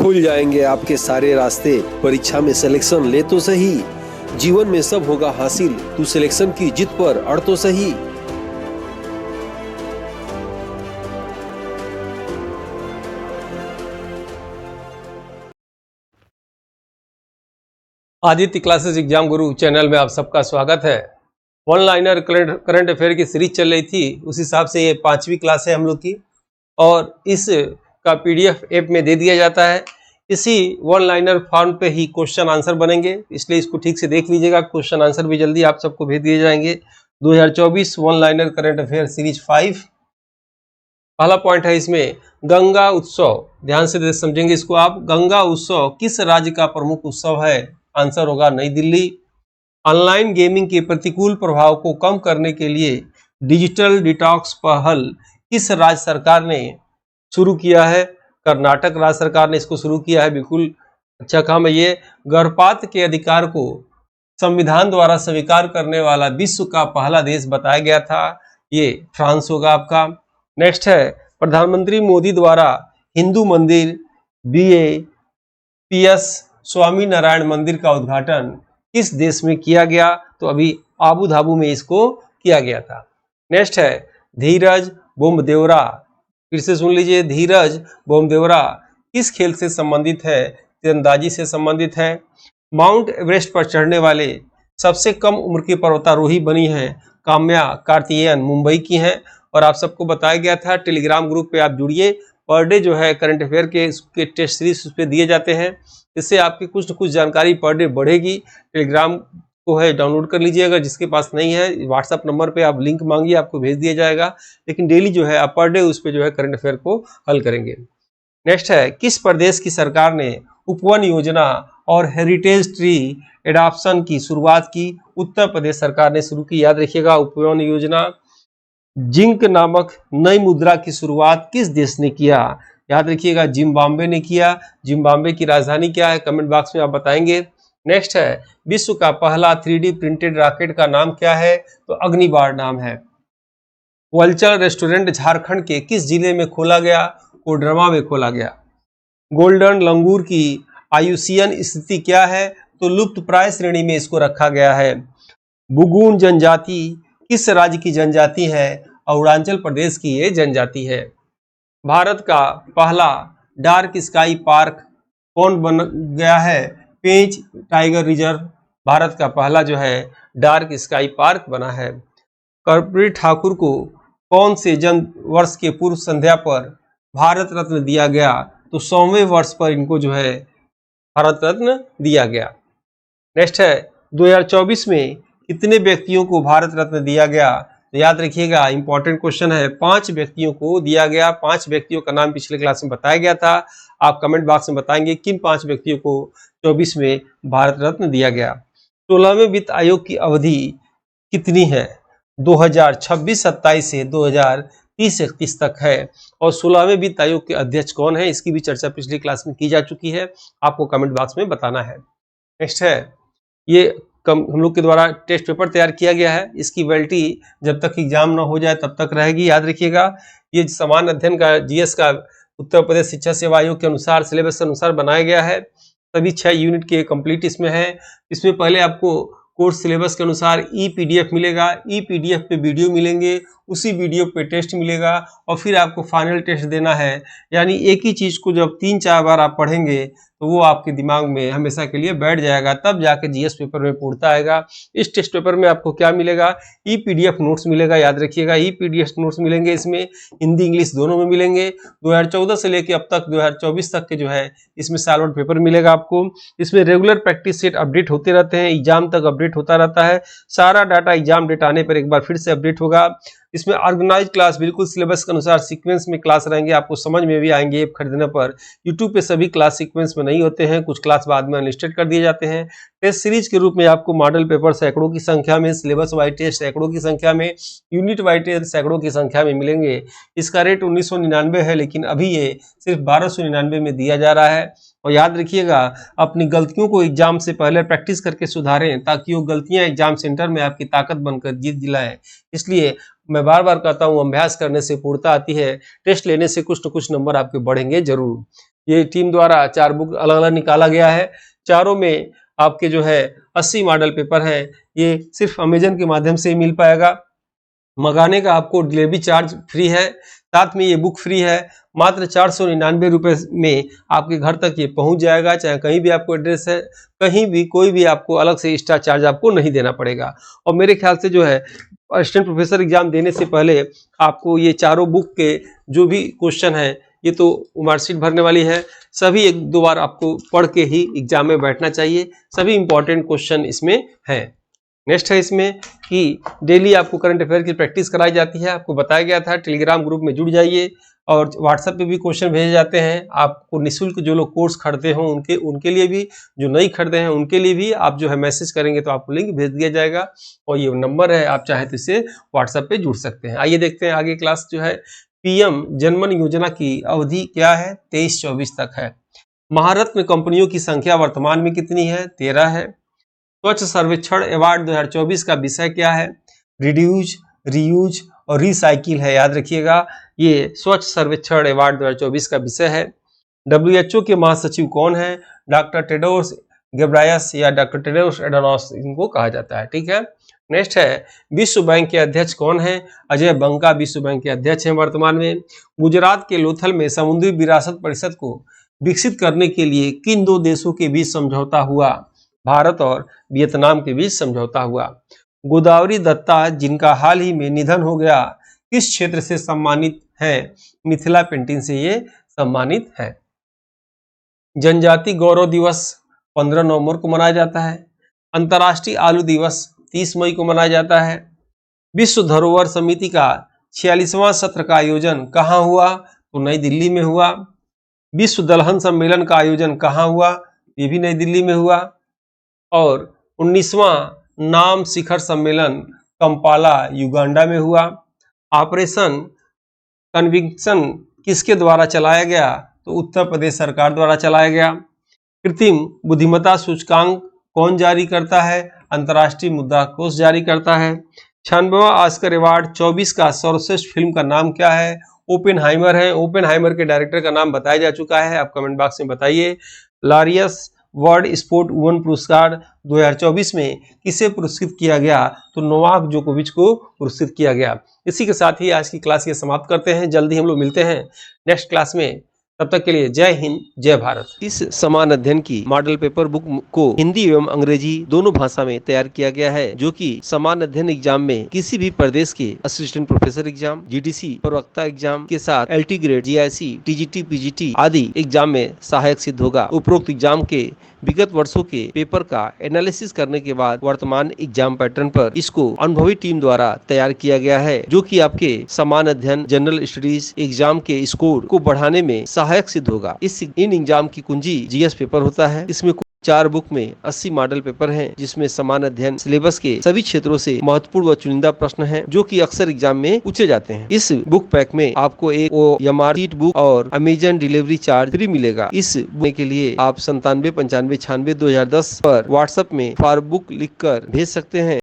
खुल जाएंगे आपके सारे रास्ते। परीक्षा में सिलेक्शन ले तो सही, जीवन में सब होगा हासिल, तू सिलेक्शन की जिद पर अड़ तो सही। आदित्य क्लासेस एग्जाम गुरु चैनल में आप सबका स्वागत है। ऑनलाइनर करंट अफेयर की सीरीज चल रही थी, उस हिसाब से ये 5वीं क्लास है हम लोग की, और इस का पीडीएफ ऐप में दे दिया जाता है। इसी वन लाइनर फॉर्म पे ही क्वेश्चन आंसर बनेंगे, इसलिए इसको ठीक से देख लीजिएगा। क्वेश्चन आंसर भी जल्दी आप सबको भेज दिए जाएंगे। 2024 one liner current affair series 5। पहला पॉइंट है इसमें गंगा उत्सव, ध्यान से समझेंगे इसको आप। गंगा उत्सव किस राज्य का प्रमुख उत्सव है? आंसर होगा नई दिल्ली। ऑनलाइन गेमिंग के प्रतिकूल प्रभाव को कम करने के लिए डिजिटल डिटॉक्स पहल किस राज्य सरकार ने शुरू किया है? कर्नाटक राज्य सरकार ने इसको शुरू किया है। बिल्कुल अच्छा काम है ये। गर्भपात के अधिकार को संविधान द्वारा स्वीकार करने वाला विश्व का पहला देश बताया गया था, ये फ्रांस होगा आपका। नेक्स्ट है प्रधानमंत्री मोदी द्वारा हिंदू मंदिर BAPS स्वामी नारायण मंदिर का उद्घाटन किस देश में किया गया? तो अभी आबू धाबी में इसको किया गया था। नेक्स्ट है धीरज बोम्बदेवरा, फिर से सुन लीजिए, धीरज बोम्बदेवरा किस खेल से संबंधित है? तीरंदाजी से संबंधित है। माउंट एवरेस्ट पर चढ़ने वाले सबसे कम उम्र की पर्वतारोही बनी है काम्या कार्तिकेयन, मुंबई की हैं। और आप सबको बताया गया था, टेलीग्राम ग्रुप पे आप जुड़िए, पर डे जो है करंट अफेयर के टेस्ट सीरीज उस पर दिए जाते हैं, इससे आपकी कुछ न कुछ जानकारी पर डे बढ़ेगी। टेलीग्राम को है डाउनलोड कर लीजिएगा, जिसके पास नहीं है व्हाट्सएप नंबर पे आप लिंक मांगिए, आपको भेज दिया जाएगा। लेकिन डेली जो है आप पर डे उस पर जो है करंट अफेयर को हल करेंगे। नेक्स्ट है किस प्रदेश की सरकार ने उपवन योजना और हेरिटेज ट्री एडॉप्शन की शुरुआत की? उत्तर प्रदेश सरकार ने शुरू की, याद रखिएगा उपवन योजना। जिंक नामक नई मुद्रा की शुरुआत किस देश ने किया? याद रखिएगा जिम्बाब्वे ने किया। जिम्बाब्वे की राजधानी क्या है? कमेंट बॉक्स में आप बताएंगे। नेक्स्ट है विश्व का पहला 3D प्रिंटेड रॉकेट का नाम क्या है? तो अग्निबाण नाम है। वल्चर रेस्टोरेंट झारखंड के किस जिले में खोला गया? कोडरमा में खोला गया। गोल्डन लंगूर की आयुषीयन स्थिति क्या है? तो लुप्त प्राय श्रेणी में इसको रखा गया है। बुगुन जनजाति किस राज्य की जनजाति है? अरुणाचल प्रदेश की ये जनजाति है। भारत का पहला डार्क स्काई पार्क कौन बन गया है? पेंच टाइगर रिजर्व भारत का पहला जो है डार्क स्काई पार्क बना है। कर्पूरी ठाकुर को कौन से जन्म वर्ष के पूर्व संध्या पर भारत रत्न दिया गया? तो 100वें वर्ष पर इनको जो है भारत रत्न दिया गया। नेक्स्ट है 2024 में कितने व्यक्तियों को भारत रत्न दिया गया? तो याद रखिएगा इंपॉर्टेंट क्वेश्चन है, 5 व्यक्तियों को दिया गया। 5 व्यक्तियों का नाम पिछले क्लास में बताया गया था, आप कमेंट बॉक्स में बताएंगे किन 5 व्यक्तियों को 24 में भारत रत्न दिया गया। 16वें वित्त आयोग की अवधि कितनी है? 2026-27 से 2030-31 तक है। और 16वें वित्त आयोग के अध्यक्ष कौन है? इसकी भी चर्चा पिछली क्लास में की जा चुकी है, आपको कमेंट बॉक्स में बताना है। नेक्स्ट है ये हम लोग के द्वारा टेस्ट पेपर तैयार किया गया है, इसकी वैलिडिटी जब तक एग्जाम ना हो जाए तब तक रहेगी, याद रखिएगा। ये समान अध्ययन का GS का उत्तर प्रदेश शिक्षा सेवा आयोग के अनुसार सिलेबस के अनुसार बनाया गया है। सभी 6 यूनिट के कंप्लीट इसमें है। इसमें पहले आपको कोर्स सिलेबस के अनुसार PDF मिलेगा, PDF पे वीडियो मिलेंगे, उसी वीडियो पे टेस्ट मिलेगा, और फिर आपको फाइनल टेस्ट देना है। यानी एक ही चीज़ को जब 3-4 बार आप पढ़ेंगे तो वो आपके दिमाग में हमेशा के लिए बैठ जाएगा, तब जाके GS पेपर में पूर्णता आएगा। इस टेस्ट पेपर में आपको क्या मिलेगा? PDF नोट्स मिलेगा, याद रखिएगा PDF नोट्स मिलेंगे। इसमें हिंदी इंग्लिश दोनों में मिलेंगे। 2014 से लेके अब तक 2024 तक के जो है इसमें सालों पेपर मिलेगा आपको। इसमें रेगुलर प्रैक्टिस सेट अपडेट होते रहते हैं, एग्जाम तक अपडेट होता रहता है। सारा डाटा एग्जाम डेट आने पर एक बार फिर से अपडेट होगा। इसमें ऑर्गेनाइज क्लास बिल्कुल सिलेबस के अनुसार सीक्वेंस में क्लास रहेंगे, आपको समझ में भी आएंगे ऐप खरीदने पर। यूट्यूब पे सभी क्लास सीक्वेंस में नहीं होते हैं, कुछ क्लास बाद में अनलिस्टेड कर दिए जाते हैं। टेस्ट सीरीज के रूप में आपको मॉडल पेपर सैकड़ों की संख्या में, सिलेबस वाइज टेस्ट सैकड़ों की संख्या में, यूनिट वाइज टेस्ट सैकड़ों की संख्या में मिलेंगे। इसका रेट 1999 है, लेकिन अभी ये सिर्फ 1299 में दिया जा रहा है। और याद रखिएगा अपनी गलतियों को एग्जाम से पहले प्रैक्टिस करके सुधारें, ताकि वो गलतियां एग्जाम सेंटर में आपकी ताकत बनकर जीत दिलाएं। इसलिए मैं बार बार कहता हूं, अभ्यास करने से पूर्णता आती है, टेस्ट लेने से कुछ न कुछ नंबर आपके बढ़ेंगे जरूर। ये टीम द्वारा 4 बुक अलग अलग निकाला गया है। चारों में आपके जो है 80 मॉडल पेपर है, ये सिर्फ अमेजन के माध्यम से ही मिल पाएगा। मंगाने का आपको डिलीवरी चार्ज फ्री है, साथ में ये बुक फ्री है। मात्र 499 रुपये में आपके घर तक ये पहुंच जाएगा। चाहे कहीं भी आपको एड्रेस है, कहीं भी कोई भी आपको अलग से एक्स्ट्रा चार्ज आपको नहीं देना पड़ेगा। और मेरे ख्याल से जो है असिस्टेंट प्रोफेसर एग्जाम देने से पहले आपको ये चारों बुक के जो भी क्वेश्चन है, ये तो मार्कशीट भरने वाली है, सभी 1-2 बार आपको पढ़ के ही एग्जाम में बैठना चाहिए। सभी इंपॉर्टेंट क्वेश्चन इसमें हैं। नेक्स्ट है इसमें कि डेली आपको करंट अफेयर की प्रैक्टिस कराई जाती है। आपको बताया गया था टेलीग्राम ग्रुप में जुड़ जाइए, और व्हाट्सएप पे भी क्वेश्चन भेजे जाते हैं। आपको निःशुल्क जो लोग कोर्स खरीदे हों उनके लिए भी, जो नहीं खरीदे हैं उनके लिए भी आप जो है मैसेज करेंगे तो आपको लिंक भेज दिया जाएगा, और ये नंबर है, आप चाहे तो इससे व्हाट्सएप पे जुड़ सकते हैं। आइए देखते हैं आगे क्लास जो है। पीएम जनमन योजना की अवधि क्या है? 23-24 तक है। महारत्न कंपनियों की संख्या वर्तमान में कितनी है? 13 है। स्वच्छ सर्वेक्षण अवार्ड 2024 का विषय क्या है? रिड्यूज, रीयूज और रिसाइकिल है, याद रखिएगा। ये स्वच्छ सर्वेक्षण अवार्ड 2024 का विषय है। WHO के महासचिव कौन है? डॉक्टर टेड्रोस घेब्रेयेसस या डॉक्टर टेड्रोस एडहानोम इनको कहा जाता है, ठीक है। नेक्स्ट है विश्व बैंक के अध्यक्ष कौन है? अजय बंका विश्व बैंक के अध्यक्ष हैं वर्तमान में। गुजरात के लोथल में समुद्री विरासत परिषद को विकसित करने के लिए किन 2 देशों के बीच समझौता हुआ? भारत और वियतनाम के बीच समझौता हुआ। गोदावरी दत्ता जिनका हाल ही में निधन हो गया, किस क्षेत्र से सम्मानित हैं? मिथिला पेंटिंग से ये सम्मानित है। जनजाति गौरव दिवस 15 नवंबर को मनाया जाता है। अंतर्राष्ट्रीय आलू दिवस 30 मई को मनाया जाता है। विश्व धरोहर समिति का 46वां सत्र का आयोजन कहाँ हुआ? तो नई दिल्ली में हुआ। विश्व दलहन सम्मेलन का आयोजन कहाँ हुआ? ये भी नई दिल्ली में हुआ। और 19वां नाम शिखर सम्मेलन कंपाला युगांडा में हुआ। ऑपरेशन कन्विक्शन किसके द्वारा चलाया गया? तो उत्तर प्रदेश सरकार द्वारा चलाया गया। कृत्रिम बुद्धिमत्ता सूचकांक कौन जारी करता है? अंतर्राष्ट्रीय मुद्रा कोष जारी करता है। 96वां ऑस्कर अवार्ड 24 का सर्वश्रेष्ठ फिल्म का नाम क्या है? ओपेनहाइमर है। ओपेनहाइमर के डायरेक्टर का नाम बताया जा चुका है, आप कमेंट बॉक्स में बताइए। लारियस वर्ल्ड स्पोर्ट वुमन पुरस्कार 2024 में किसे पुरस्कृत किया गया? तो नोवाक जोकोविच को पुरस्कृत किया गया। इसी के साथ ही आज की क्लास ये समाप्त करते हैं। जल्दी हम लोग मिलते हैं नेक्स्ट क्लास में। तब तक के लिए जय हिंद, जय भारत। इस समान अध्ययन की मॉडल पेपर बुक को हिंदी एवं अंग्रेजी दोनों भाषा में तैयार किया गया है, जो कि समान अध्ययन एग्जाम में किसी भी प्रदेश के असिस्टेंट प्रोफेसर एग्जाम, जीडीसी प्रवक्ता एग्जाम के साथ LT grade, GIC, TGT, PGT आदि एग्जाम में सहायक सिद्ध होगा। उपरोक्त एग्जाम के विगत वर्षों के पेपर का एनालिसिस करने के बाद वर्तमान एग्जाम पैटर्न पर इसको अनुभवी टीम द्वारा तैयार किया गया है, जो कि आपके समान अध्ययन जनरल स्टडीज एग्जाम के स्कोर को बढ़ाने में सहायक सिद्ध होगा। इन एग्जाम की कुंजी जीएस पेपर होता है। इसमें 4 बुक में 80 मॉडल पेपर हैं, जिसमें समान अध्ययन सिलेबस के सभी क्षेत्रों से महत्वपूर्ण व चुनिंदा प्रश्न हैं, जो कि अक्सर एग्जाम में पूछे जाते हैं। इस बुक पैक में आपको एक OMR शीट बुक और अमेजन डिलीवरी चार्ज फ्री मिलेगा। इस बुक के लिए आप 97 95 96 2010 पर व्हाट्सएप में फॉर बुक लिखकर भेज सकते हैं।